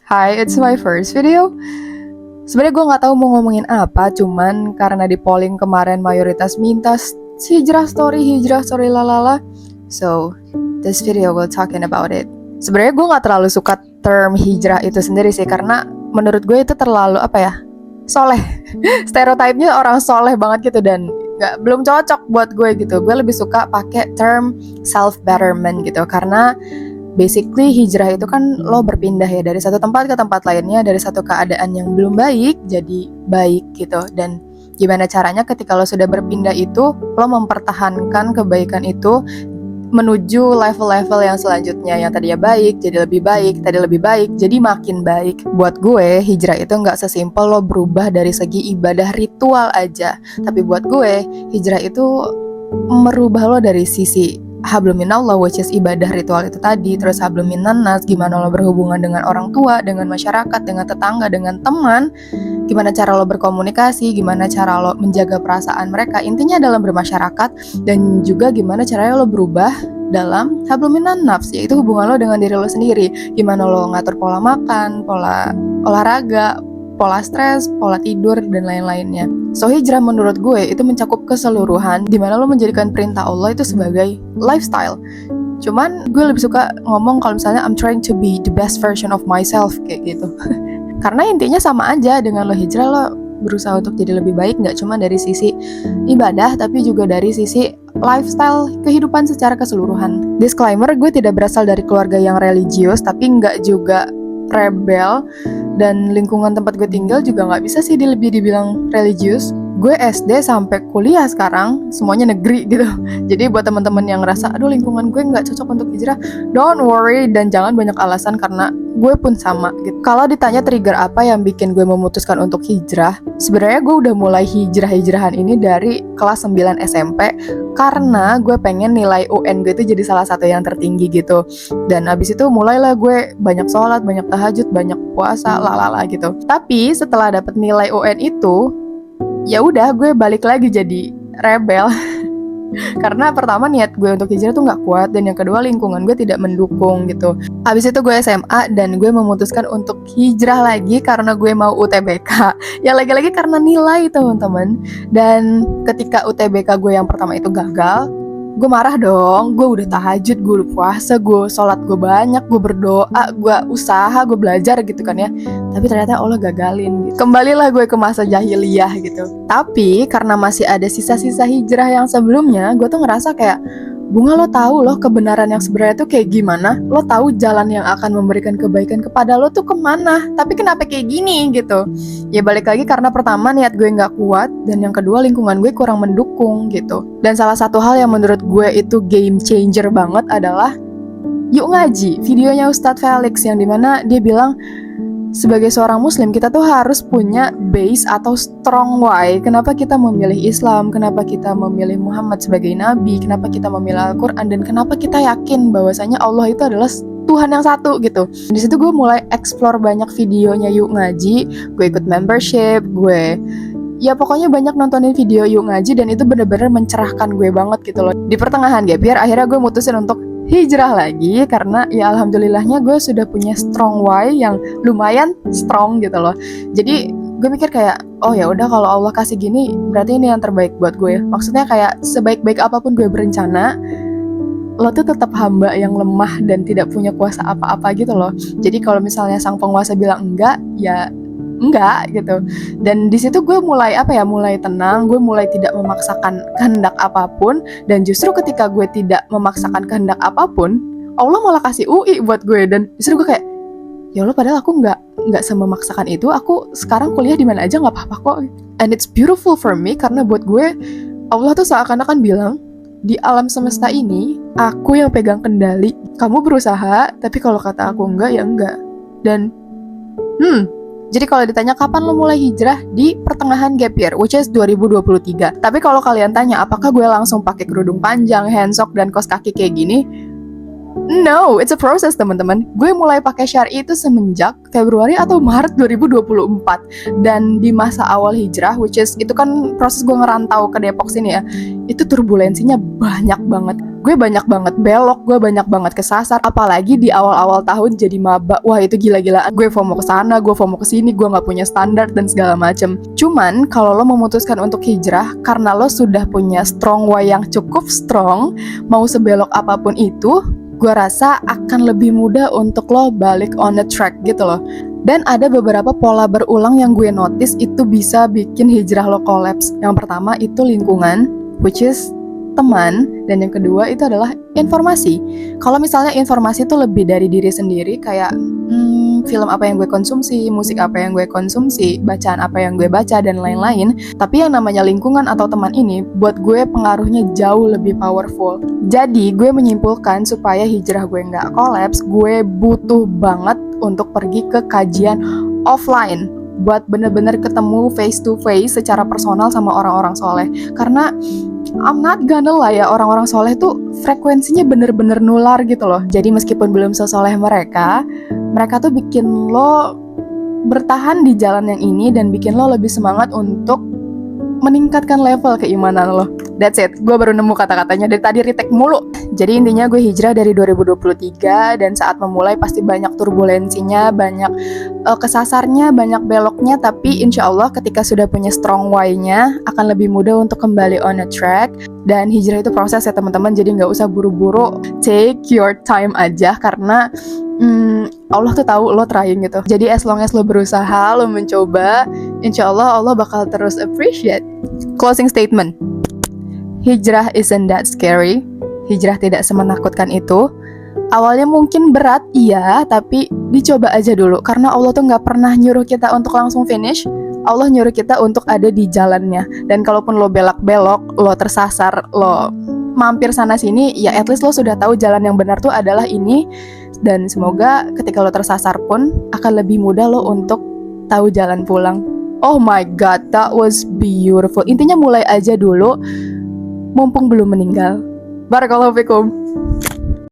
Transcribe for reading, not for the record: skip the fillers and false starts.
Hi, it's my first video. Sebenarnya gue nggak tahu mau ngomongin apa, cuman karena di polling kemarin mayoritas minta hijrah story lalala. So, this video will talking about it. Sebenarnya gue nggak terlalu suka term hijrah itu sendiri sih, karena menurut gue itu terlalu soleh. Stereotipnya orang soleh banget gitu dan belum cocok buat gue gitu. Gue lebih suka pakai term self betterment gitu, karena basically hijrah itu kan lo berpindah ya dari satu tempat ke tempat lainnya, dari satu keadaan yang belum baik jadi baik gitu. Dan gimana caranya ketika lo sudah berpindah itu, lo mempertahankan kebaikan itu menuju level-level yang selanjutnya, yang tadinya baik jadi lebih baik, tadi lebih baik jadi makin baik. Buat gue hijrah itu gak sesimpel lo berubah dari segi ibadah ritual aja, tapi buat gue hijrah itu merubah lo dari sisi hablum minallah, which is ibadah ritual itu tadi, terus hablum minannas, gimana lo berhubungan dengan orang tua, dengan masyarakat, dengan tetangga, dengan teman, gimana cara lo berkomunikasi, gimana cara lo menjaga perasaan mereka, intinya dalam bermasyarakat, dan juga gimana caranya lo berubah dalam hablum minannafs, yaitu hubungan lo dengan diri lo sendiri, gimana lo ngatur pola makan, pola olahraga, pola stres, pola tidur, dan lain-lainnya. So hijrah menurut gue itu mencakup keseluruhan, dimana lo menjadikan perintah Allah itu sebagai lifestyle. Cuman gue lebih suka ngomong kalau misalnya I'm trying to be the best version of myself, kayak gitu. Karena intinya sama aja, dengan lo hijrah lo berusaha untuk jadi lebih baik, gak cuma dari sisi ibadah, tapi juga dari sisi lifestyle kehidupan secara keseluruhan. Disclaimer, gue tidak berasal dari keluarga yang religius, tapi gak juga rebel, dan lingkungan tempat gue tinggal juga nggak bisa sih lebih dibilang religius. Gue SD sampai kuliah sekarang semuanya negeri gitu. Jadi buat teman-teman yang ngerasa aduh lingkungan gue nggak cocok untuk hijrah, don't worry dan jangan banyak alasan, karena gue pun sama gitu. Kalau ditanya trigger apa yang bikin gue memutuskan untuk hijrah, sebenarnya gue udah mulai hijrahan ini dari kelas 9 SMP, karena gue pengen nilai UN gue itu jadi salah satu yang tertinggi gitu. Dan abis itu mulailah gue banyak sholat, banyak tahajud, banyak puasa, lalala gitu. Tapi setelah dapet nilai UN itu, ya udah gue balik lagi jadi rebel. Karena pertama niat gue untuk hijrah tuh gak kuat, dan yang kedua lingkungan gue tidak mendukung gitu. Habis itu gue SMA dan gue memutuskan untuk hijrah lagi karena gue mau UTBK. Ya lagi-lagi karena nilai teman-teman. Dan ketika UTBK gue yang pertama itu gagal, gue marah dong. Gue udah tahajud, gue udah puasa, gue sholat gue banyak, gue berdoa, gue usaha, gue belajar gitu kan ya. Tapi ternyata Allah gagalin gitu. Kembalilah gue ke masa jahiliyah gitu. Tapi karena masih ada sisa-sisa hijrah yang sebelumnya, gue tuh ngerasa kayak, Bunga, lo tahu loh kebenaran yang sebenarnya tuh kayak gimana, lo tahu jalan yang akan memberikan kebaikan kepada lo tuh kemana, tapi kenapa kayak gini gitu. Ya balik lagi karena pertama niat gue gak kuat, dan yang kedua lingkungan gue kurang mendukung gitu. Dan salah satu hal yang menurut gue itu game changer banget adalah Yuk Ngaji, videonya Ustadz Felix, yang dimana dia bilang sebagai seorang muslim kita tuh harus punya base atau strong why. Kenapa kita memilih Islam, kenapa kita memilih Muhammad sebagai nabi, kenapa kita memilih Al-Quran, dan kenapa kita yakin bahwasanya Allah itu adalah Tuhan yang satu gitu. Di situ gue mulai explore banyak videonya Yuk Ngaji, gue ikut membership, gue ya pokoknya banyak nontonin video Yuk Ngaji, dan itu bener-bener mencerahkan gue banget gitu loh. Di pertengahan gap year akhirnya gue mutusin untuk hijrah lagi, karena ya alhamdulillahnya gue sudah punya strong why yang lumayan strong gitu loh. Jadi gue mikir kayak, oh ya udah kalau Allah kasih gini berarti ini yang terbaik buat gue. Maksudnya kayak sebaik-baik apapun gue berencana, lo tuh tetap hamba yang lemah dan tidak punya kuasa apa-apa gitu loh. Jadi kalau misalnya sang penguasa bilang enggak, ya enggak gitu. Dan di situ gue mulai mulai tenang, gue mulai tidak memaksakan kehendak apapun, dan justru ketika gue tidak memaksakan kehendak apapun, Allah malah kasih UI buat gue. Dan justru gue kayak, ya Allah, padahal aku nggak sememaksakan itu, aku sekarang kuliah di mana aja nggak apa-apa kok. And it's beautiful for me, karena buat gue Allah tuh seakan-akan bilang, di alam semesta ini aku yang pegang kendali, kamu berusaha, tapi kalau kata aku enggak ya enggak. Dan jadi kalau ditanya kapan lo mulai hijrah, di pertengahan gap year, which is 2023. Tapi kalau kalian tanya apakah gue langsung pakai kerudung panjang, handsok, dan kaos kaki kayak gini, No, it's a process teman-teman. Gue mulai pakai syar'i itu semenjak Februari atau Maret 2024. Dan di masa awal hijrah, which is itu kan proses gue ngerantau ke Depok sini ya, itu turbulensinya banyak banget. Gue banyak banget belok, gue banyak banget kesasar. Apalagi di awal-awal tahun jadi maba. Wah itu gila-gilaan. Gue FOMO ke sana, gue FOMO ke sini, gue nggak punya standar dan segala macem. Cuman kalau lo memutuskan untuk hijrah karena lo sudah punya strong why yang cukup strong, mau sebelok apapun itu, gue rasa akan lebih mudah untuk lo balik on the track gitu loh. Dan ada beberapa pola berulang yang gue notice itu bisa bikin hijrah lo collapse. Yang pertama itu lingkungan, which is teman, dan yang kedua itu adalah informasi. Kalau misalnya informasi itu lebih dari diri sendiri, kayak film apa yang gue konsumsi, musik apa yang gue konsumsi, bacaan apa yang gue baca, dan lain-lain. Tapi yang namanya lingkungan atau teman ini, buat gue pengaruhnya jauh lebih powerful. Jadi gue menyimpulkan supaya hijrah gue nggak collapse, gue butuh banget untuk pergi ke kajian offline, buat bener-bener ketemu face to face secara personal sama orang-orang soleh. Karena I'm not gonna lie ya, orang-orang soleh tuh frekuensinya bener-bener nular gitu loh. Jadi meskipun belum sesoleh mereka tuh bikin lo bertahan di jalan yang ini dan bikin lo lebih semangat untuk meningkatkan level keimanan lo. That's it, gue baru nemu kata-katanya dari tadi retake mulu. Jadi intinya gue hijrah dari 2023 dan saat memulai pasti banyak turbulensinya, banyak kesasarnya, banyak beloknya. Tapi insya Allah ketika sudah punya strong why-nya akan lebih mudah untuk kembali on a track. Dan hijrah itu proses ya teman-teman, jadi gak usah buru-buru, take your time aja karena Allah tuh tahu lo trying gitu. Jadi as long as lo berusaha, lo mencoba, insya Allah Allah bakal terus appreciate. Closing statement. Hijrah isn't that scary. Hijrah tidak semenakutkan itu. Awalnya mungkin berat, iya, tapi dicoba aja dulu. Karena Allah tuh gak pernah nyuruh kita untuk langsung finish. Allah nyuruh kita untuk ada di jalannya. Dan kalaupun lo belok-belok, lo tersasar, lo mampir sana-sini, ya at least lo sudah tahu jalan yang benar tuh adalah ini. Dan semoga ketika lo tersasar pun akan lebih mudah lo untuk tahu jalan pulang. Oh my god, that was beautiful. Intinya mulai aja dulu, mumpung belum meninggal. Barakallahu fikum.